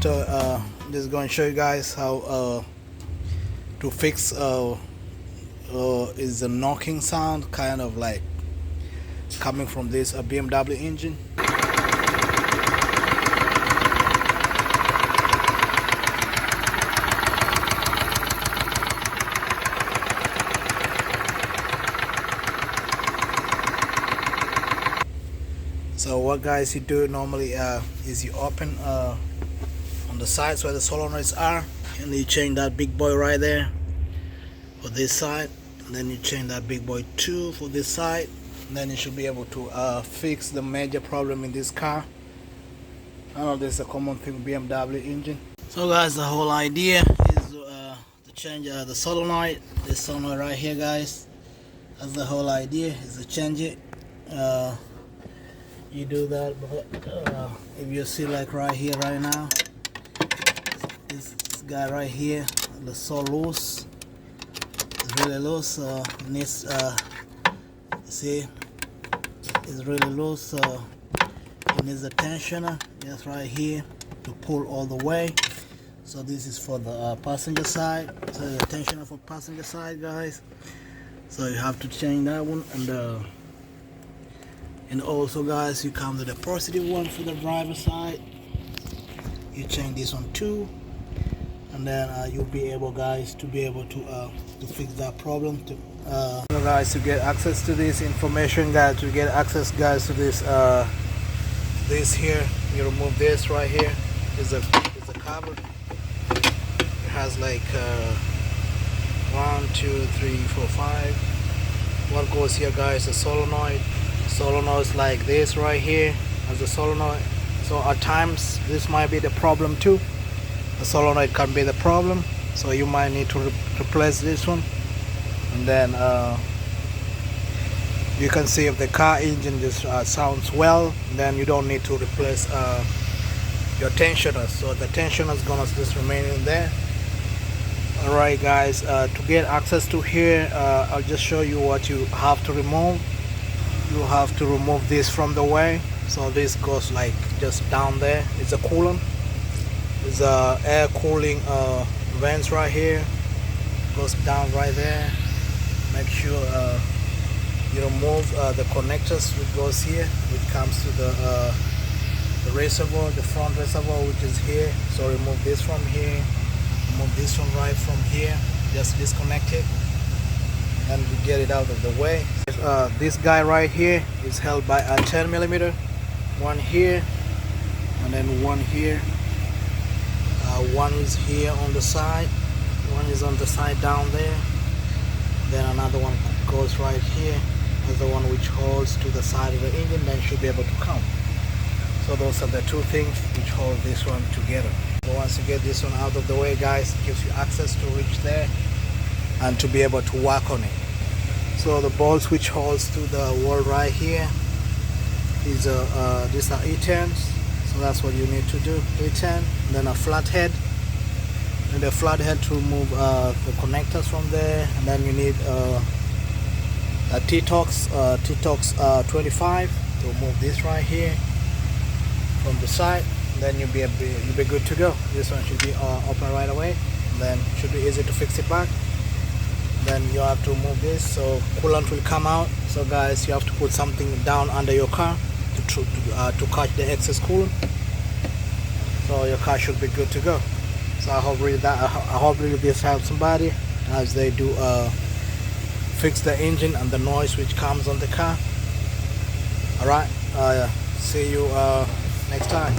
Just going to show you guys how to fix is the knocking sound kind of like coming from this BMW engine. So what guys you do normally is you open on the sides where the solenoids are, and you change that big boy right there for this side, and then you change that big boy 2 for this side, and then you should be able to fix the major problem in this car. I know this is a common thing with BMW engine. So guys, the whole idea is to change the solenoid, this solenoid right here guys. That's the whole idea, is to change it. You do that, but if you see like right here right now, this guy right here, it's so loose, it's really loose, it needs see, it's really loose, so it needs a tensioner just right here to pull all the way. So this is for the passenger side, so the tensioner for passenger side guys, so you have to change that one. And also guys, you come to the positive one for the driver side, you change this one too, and then you'll be able guys to be able to fix that problem. So guys, to get access to this information guys, to get access guys to this this here, you remove this right here, is a cover. It has like 1 2 3 4 5. What goes here guys, the solenoid is like this right here as a solenoid. So at times this might be the problem too, the solenoid can be the problem, so you might need to replace this one. And then you can see if the car engine just sounds well, then you don't need to replace your tensioner, so the tensioner is gonna just remain in there. Alright guys, to get access to here, I'll just show you what you have to remove. You have to remove this from the way, so this goes like just down there. It's a coolant, it's a air cooling vents right here, goes down right there. Make sure you remove the connectors which goes here, which comes to the reservoir, the front reservoir, which is here. So remove this from here, remove this one right from here, just disconnect it and we get it out of the way. This guy right here is held by a 10mm, one here and then one here, one is here on the side, one is on the side down there, then another one goes right here as the one which holds to the side of the engine, then should be able to count. So those are the two things which hold this one together. So once you get this one out of the way guys, it gives you access to reach there and to be able to work on it. So the bolts which holds to the wall right here is these are E10s, so that's what you need to do, E10, then a flat head, and the flat head to remove the connectors from there, and then you need a T-Tox 25 to remove this right here from the side, and then you'll be good to go. This one should be open right away, and then it should be easy to fix it back. Then you have to remove this, so coolant will come out. So guys, you have to put something down under your car to catch the excess coolant, so your car should be good to go. So I hope really this helps somebody as they do fix the engine and the noise which comes on the car. Alright, see you next time.